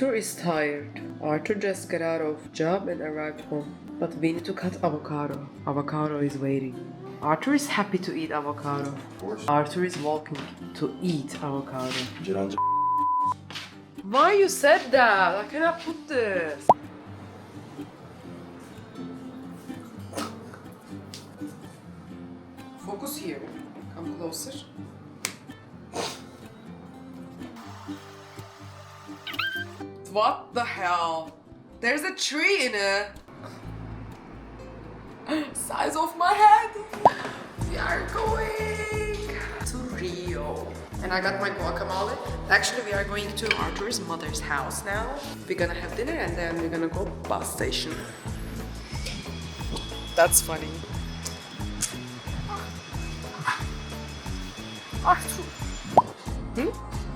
Arthur is tired. Arthur just got out of job and arrived home. But we need to cut avocado. Avocado is waiting. Arthur is happy to eat avocado. Of course. Arthur is walking to eat avocado. Cilancı. Why you said that? I cannot put this. Focus here. Come closer. What the hell? There's a tree in it. Size of my head. We are going to Rio. And I got my guacamole. Actually, we are going to Arthur's mother's house now. We're gonna have dinner and then we're gonna go bus station. That's funny. Arthur.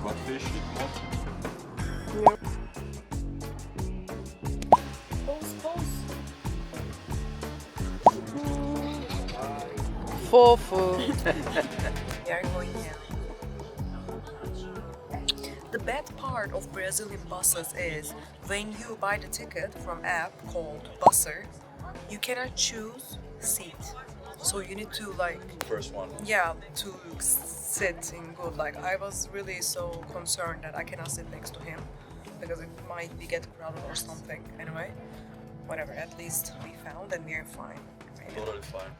What fish? What? Yeah. Pose. Fofo. We are going now. The bad part of Brazilian buses is when you buy the ticket from app called Busser, you cannot choose seat. So you need to First one. yeah, to sit in good. I was really so concerned that I cannot sit next to him because it might be get crowded or something. Anyway, whatever. At least we found and we're fine. Right now. Totally fine.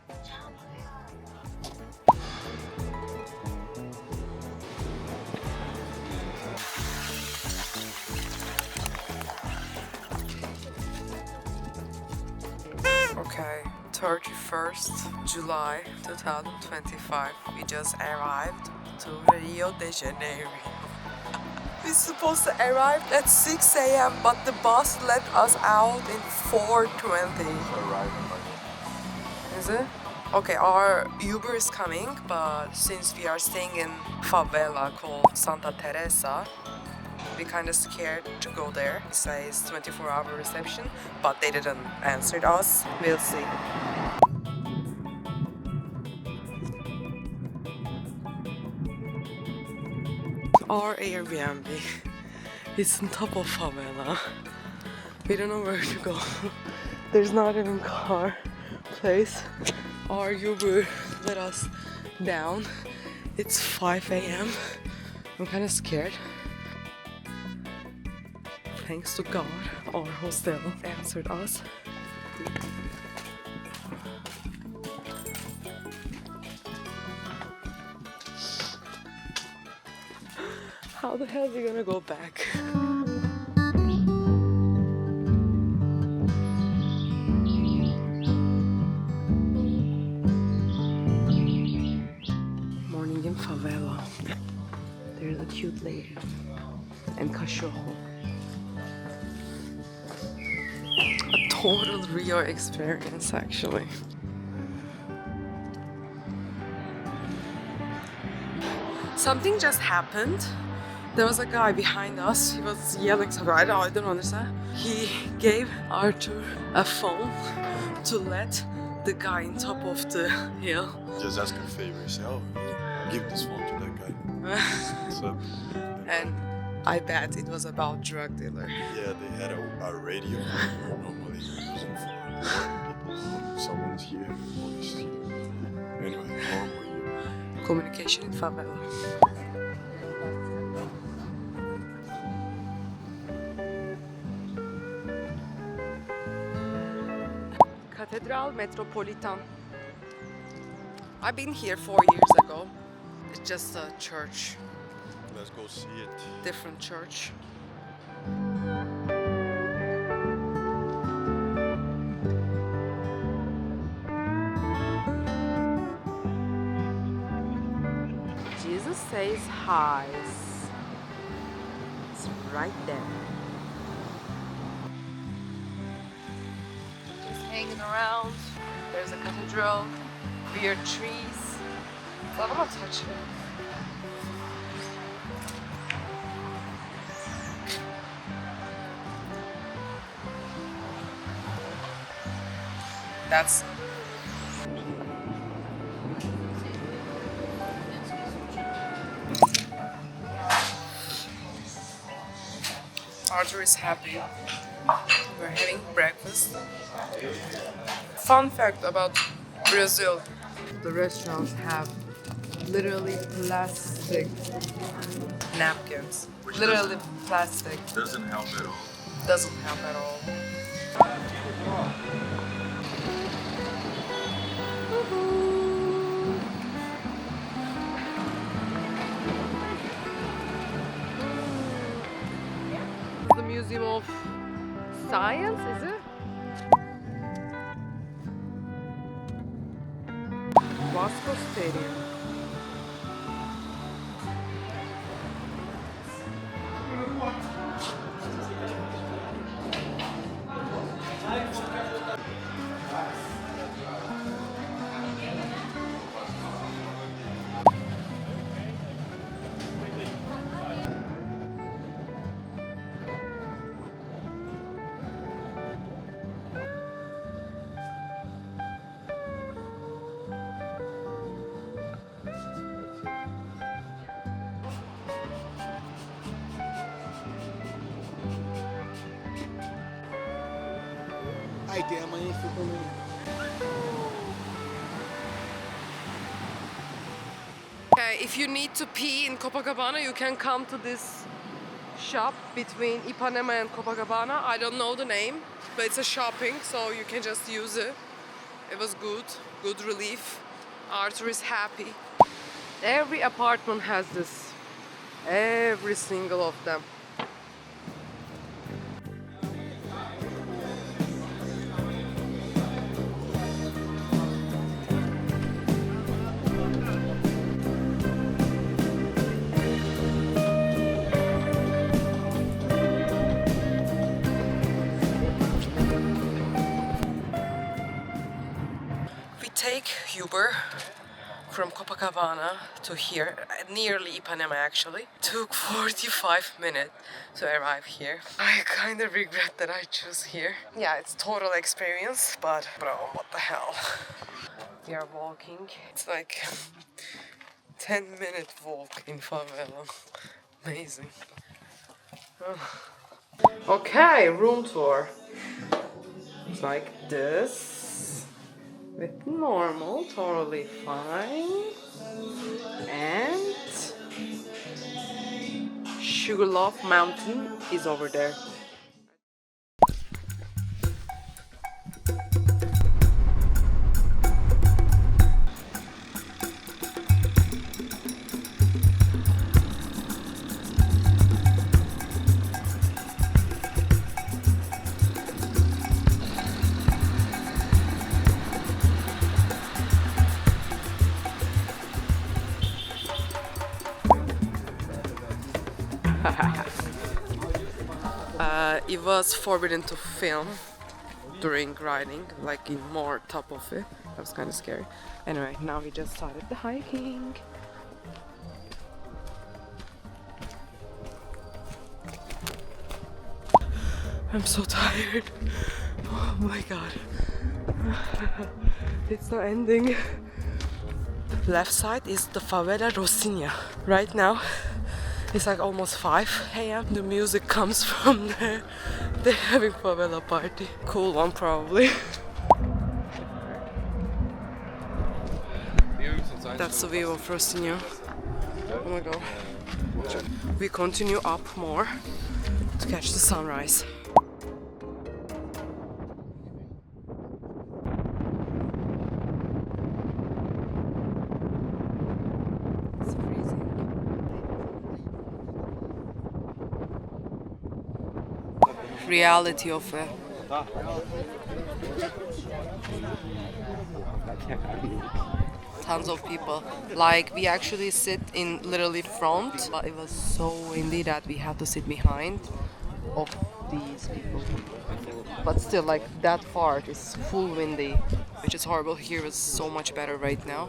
Okay, 31st July 2025. We just arrived to RioDeJaneiro. We're supposed to arrive at 6 a.m. but the bus let us out in 4:20. Is it? Okay, our Uber is coming, but since we are staying in favela called Santa Teresa, we're kind of scared to go there. It says 24-hour reception, but they didn't answer us. We'll see. Our Airbnb is on top of favela. We don't know where to go. There's not even car place. Our Uber let us down. It's 5 a.m. I'm kind of scared. Thanks to God, our hostel answered us. How the hell are we gonna go back? Morning in favela. There's a cute lady and cachorro. A total Rio experience, actually. Something just happened. There was a guy behind us. He was yelling something. I don't understand. He gave Arthur a phone to let the guy on top of the hill. Just ask a favor. Say, oh, give this phone to that guy. What's up? And I bet it was about drug dealer. Yeah, they had a radio normally using for people. Someone's here, police here. Anyway, normally. Communication in favela. Cathedral Metropolitan. I've been here 4 years ago. It's just a church, Let's go see it. different church. Jesus says hi. It's right there. Just hanging around. There's a cathedral, weird trees. I don't want to touch it. That's Arthur is happy. We're having breakfast. Fun fact about Brazil. The restaurants have literally plastic napkins. Literally plastic. Doesn't help at all. Doesn't help at all. The Museum of Science, is it? Vasco Stadium. Aí tem amanhã que também. Okay, if you need to pee in Copacabana, you can come to this shop between Ipanema and Copacabana. I don't know the name, but it's a shopping, so you can just use it. It was good relief. Arthur is happy. Every apartment has this. Every single of them. Take Uber from Copacabana to here, nearly Ipanema actually. Took 45 minutes to arrive here. I kind of regret that I chose here. Yeah, it's total experience, but bro, what the hell? We are walking. It's like 10-minute walk in favela. Amazing. Okay, room tour. It's like this. With normal, totally fine. And Sugarloaf Mountain is over there. It was forbidden to film during riding, like in more top of it. That was kind of scary. Anyway, now we just started the hiking. I'm so tired. Oh my god. It's not ending. Left side is the favela Rocinha. Right now it's like almost 5 a.m. The music comes from there. They're having favela party. Cool one probably. That's the view of Rocinha. Oh my god. We continue up more to catch the sunrise. Reality of it. Tons of people. Like, we actually sit in literally front, but it was so windy that we had to sit behind of these people. But still, like, that part is full windy, which is horrible. Here is so much better right now.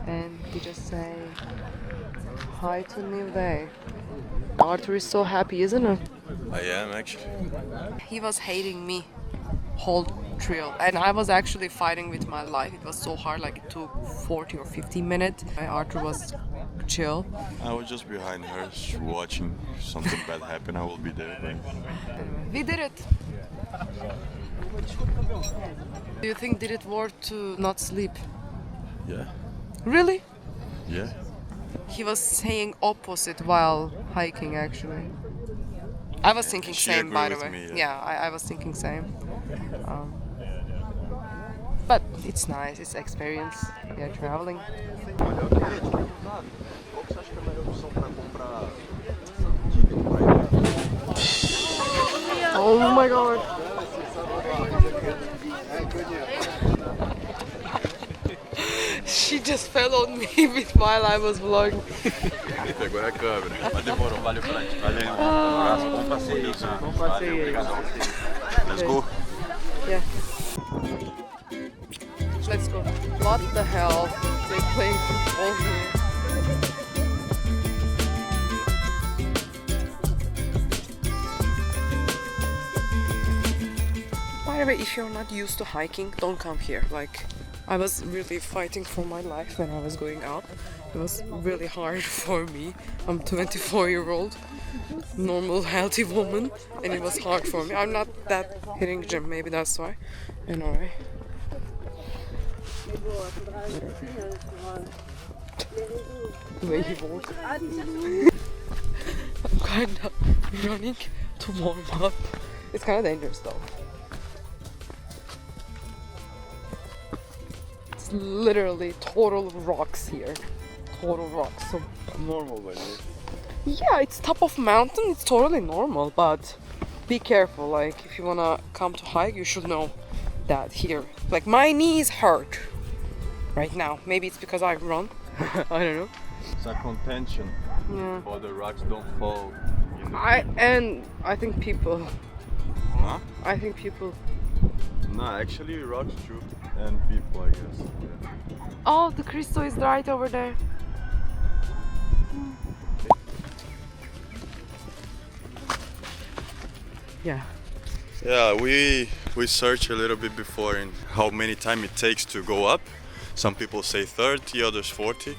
And we just say hi to New Day. Arthur is so happy, isn't it? I am actually. He was hating me whole trail, and I was actually fighting with my life. It was so hard, like it took 40 or 50 minutes. Arthur was chill. I was just behind her, watching. If something bad happen, I will be there. We did it. Do you think did it worth to not sleep? Yeah. Really? Yeah. He was saying opposite while hiking actually. I was thinking she same, by the agreed way. with me, yeah. I was thinking same. But it's nice, it's experience. Yeah, traveling. Oh my god. She just fell on me while I was vlogging. Agora a câmera. Mas demorou, valeu pra ti. Valeu. Bom passeio. Bom passeio. Obrigado. Let's go. Yeah. Let's go. What the hell? They playing football here. By the way, if you're not used to hiking, don't come here. Like, I was really fighting for my life when I was going up. It was really hard for me. I'm 24-year-old, normal, healthy woman, and it was hard for me. I'm not that hitting gym, maybe that's why. Anyway. The way he walks. I'm kind of running to warm up. It's kind of dangerous though. It's literally total rocks here. Total rocks. So Normal, by the way. yeah, it's top of mountain. It's totally normal, but be careful. Like if you wanna come to hike, you should know that here. Like my knees hurt right now. Maybe it's because I run. I don't know. It's a contention. Yeah. All the rocks don't fall. I think people. Huh? I think people. No, actually rocks too. And people, I guess. Yeah. Oh, the crystal is right over there. Yeah. Yeah, we searched a little bit before in how many time it takes to go up. Some people say 30, others 40.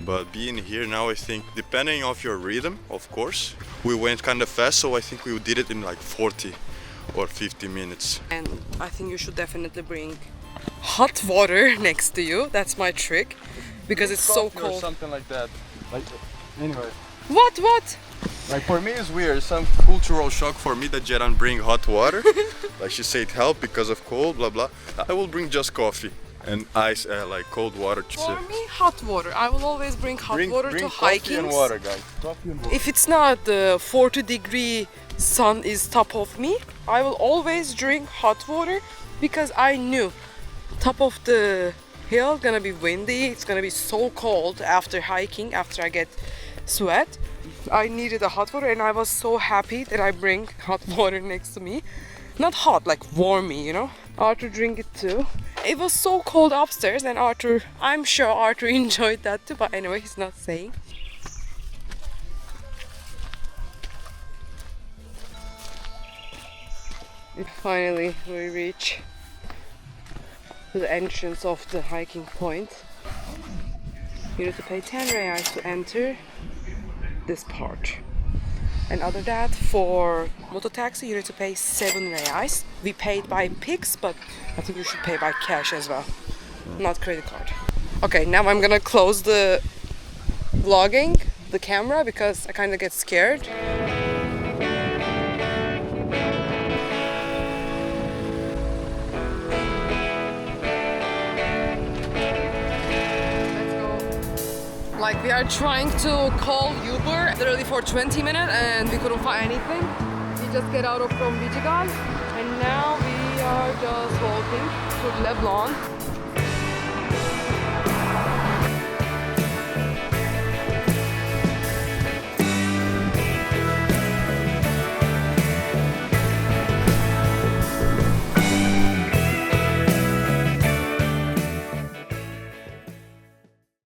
But being here now, I think, depending on your rhythm, of course, we went kind of fast, so I think we did it in like 40 or 50 minutes. And I think you should definitely bring hot water next to you. That's my trick, because it's so Coffee or cold. something like that. Like, anyway. What? Like for me it's weird, it's some cultural shock for me that Jeran bring hot water. Like she said help because of cold, blah blah. I will bring just coffee and ice, like cold water. For me, hot water. I will always bring hot water to coffee hiking. and water, guys. Coffee and water. If it's not 40-degree sun is top of me, I will always drink hot water, because I knew top of the hill gonna be windy. It's gonna be so cold after hiking, after I get sweat. I needed a hot water, and I was so happy that I bring hot water next to me. Not hot, like warm me, you know. Arthur drink it too. It was so cold upstairs, and I'm sure Arthur enjoyed that too, but anyway, he's not saying. And finally we reach the entrance of the hiking point. You need to pay 10 reais to enter this part. And other that, for moto taxi you need to pay 7 reais. We paid by Pix, but I think you should pay by cash as well, not credit card. Okay, now I'm gonna close the vlogging, the camera, because I kind of get scared. Like we are trying to call Uber literally for 20 minutes and we couldn't find anything. We just get out from Vidigal and now we are just walking to Leblon.